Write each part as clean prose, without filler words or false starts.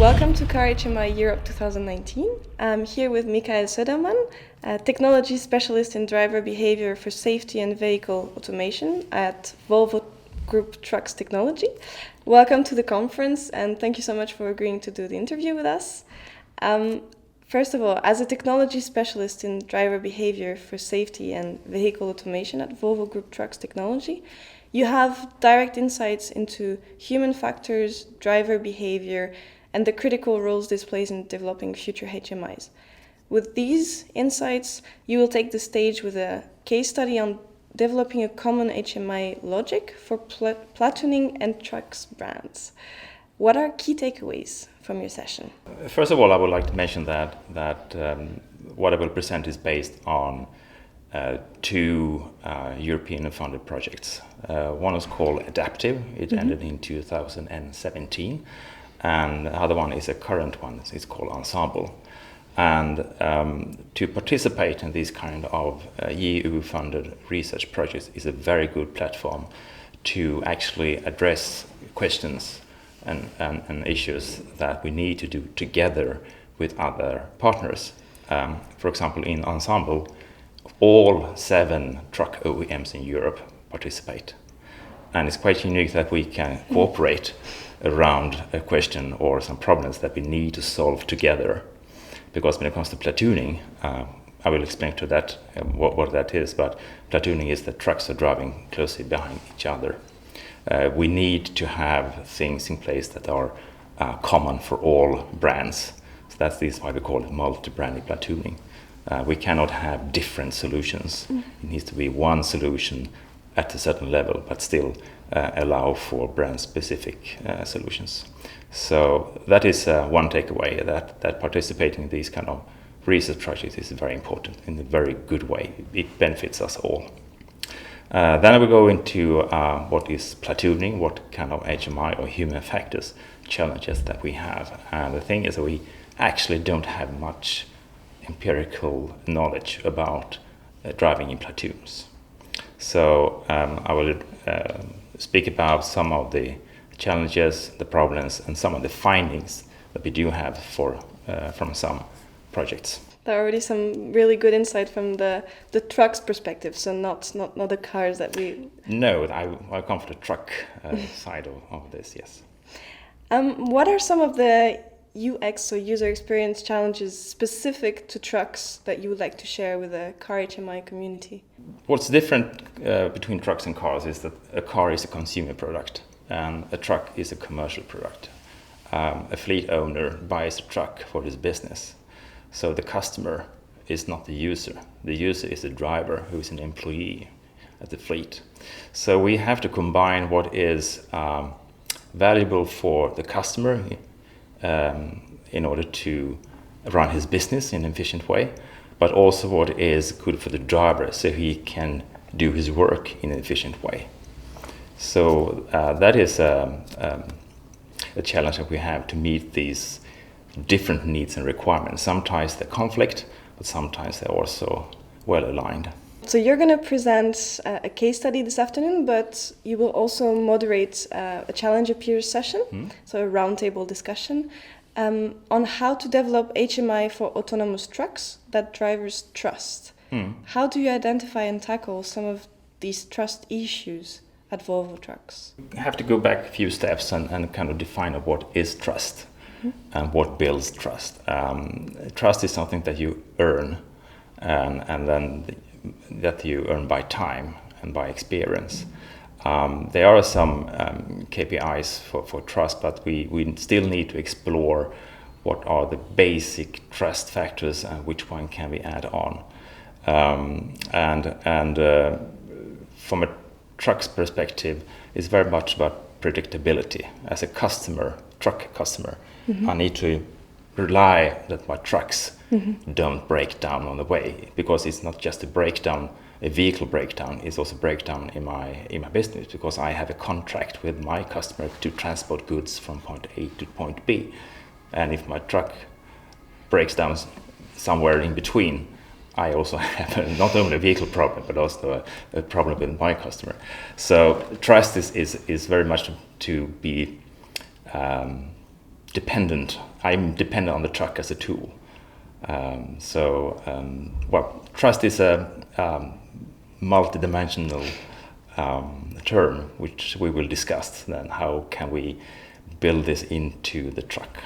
Welcome to Car HMI Europe 2019. I'm here with Mikael Söderman, a technology specialist in driver behavior for safety and vehicle automation at Volvo Group Trucks Technology. Welcome to the conference, and thank you so much for agreeing to do the interview with us. First of all, as a technology specialist in driver behavior for safety and vehicle automation at Volvo Group Trucks Technology, you have direct insights into human factors, driver behavior, and the critical roles this plays in developing future HMIs. With these insights, you will take the stage with a case study on developing a common HMI logic for platooning and trucks brands. What are key takeaways from your session? First of all, I would like to mention that what I will present is based on two European-funded projects. One is called Adaptive. It ended in 2017. And the other one is a current one. It's called Ensemble. And to participate in these kind of EU-funded research projects is a very good platform to actually address questions and issues that we need to do together with other partners. For example, in Ensemble, all 7 truck OEMs in Europe participate. And it's quite unique that we can cooperate around a question or some problems that we need to solve together. Because when it comes to platooning, I will explain to that what that is, but platooning is that trucks are driving closely behind each other. We need to have things in place that are common for all brands. So that's why we call it multi-branded platooning. We cannot have different solutions. It needs to be one solution at a certain level, but still allow for brand-specific solutions. So that is one takeaway, that participating in these kind of research projects is very important in a very good way. It benefits us all. Then I will go into what is platooning, what kind of HMI or human factors challenges that we have. And the thing is that we actually don't have much empirical knowledge about driving in platoons. So I will speak about some of the challenges, the problems, and some of the findings that we do have from some projects. There are already some really good insight from the truck's perspective, so not the cars that we... No, I come from the truck side of this, yes. What are some of the UX or user experience challenges specific to trucks that you would like to share with the Car HMI community? What's different between trucks and cars is that a car is a consumer product and a truck is a commercial product. A fleet owner buys a truck for his business. So the customer is not the user. The user is the driver who is an employee at the fleet. So we have to combine what is valuable for the customer in order to run his business in an efficient way, but also what is good for the driver so he can do his work in an efficient way. So that is a challenge that we have to meet these different needs and requirements. Sometimes they conflict, but sometimes they're also well aligned. So you're going to present a case study this afternoon, but you will also moderate a Challenger Peers session, so a roundtable discussion, on how to develop HMI for autonomous trucks that drivers trust. How do you identify and tackle some of these trust issues at Volvo Trucks? You have to go back a few steps and kind of define what is trust and what builds trust. Trust is something that you earn and then that you earn by time and by experience. There are some KPIs for trust, but we still need to explore what are the basic trust factors and which one can we add on. And from a truck's perspective, it's very much about predictability. As a truck customer, I need to rely that my trucks don't break down on the way, because it's not just a vehicle breakdown, it's also breakdown in my business, because I have a contract with my customer to transport goods from point A to point B. And if my truck breaks down somewhere in between, I also have not only a vehicle problem, but also a problem with my customer. So trust is very much to be I'm dependent on the truck as a tool. Trust is a multidimensional term, which we will discuss then. How can we build this into the truck?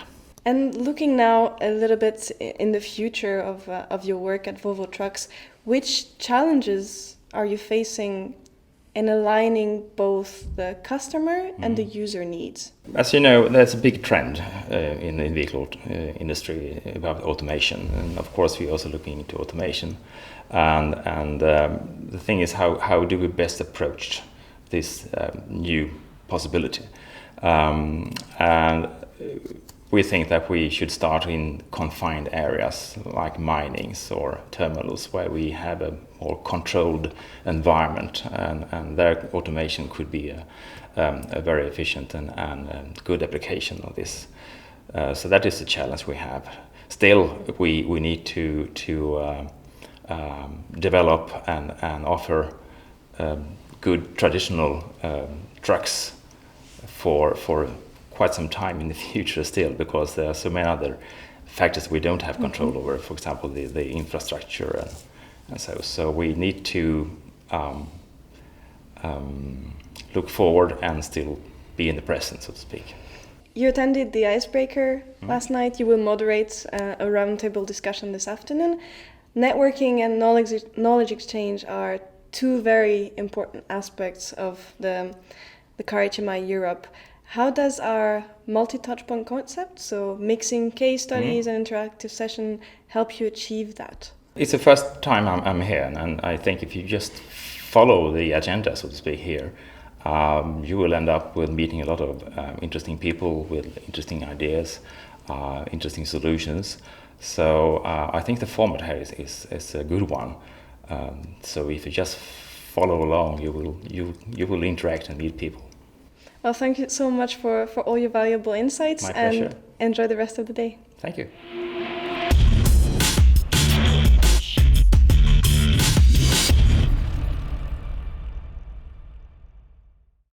And looking now a little bit in the future of your work at Volvo Trucks, which challenges are you facing in aligning both the customer and the user needs? As you know, there's a big trend in the vehicle industry about automation, and of course we're also looking into automation. And the thing is, how do we best approach this new possibility? And we think that we should start in confined areas like minings or terminals where we have a more controlled environment, and their automation could be a very efficient and good application of this. So that is the challenge we have. Still, we need to develop and offer good traditional trucks for quite some time in the future still, because there are so many other factors we don't have control over. For example, the infrastructure and so we need to look forward and still be in the present, so to speak. You attended the Icebreaker last night. You will moderate a roundtable discussion this afternoon. Networking and knowledge exchange are two very important aspects of the Car HMI Europe. How does our multi-touchpoint concept, so mixing case studies and interactive session, help you achieve that? It's the first time I'm here, and I think if you just follow the agenda, so to speak, here, you will end up with meeting a lot of interesting people with interesting ideas, interesting solutions. So I think the format here is a good one. So if you just follow along, you will interact and meet people. Well, thank you so much for all your valuable insights. My pleasure. And enjoy the rest of the day. Thank you.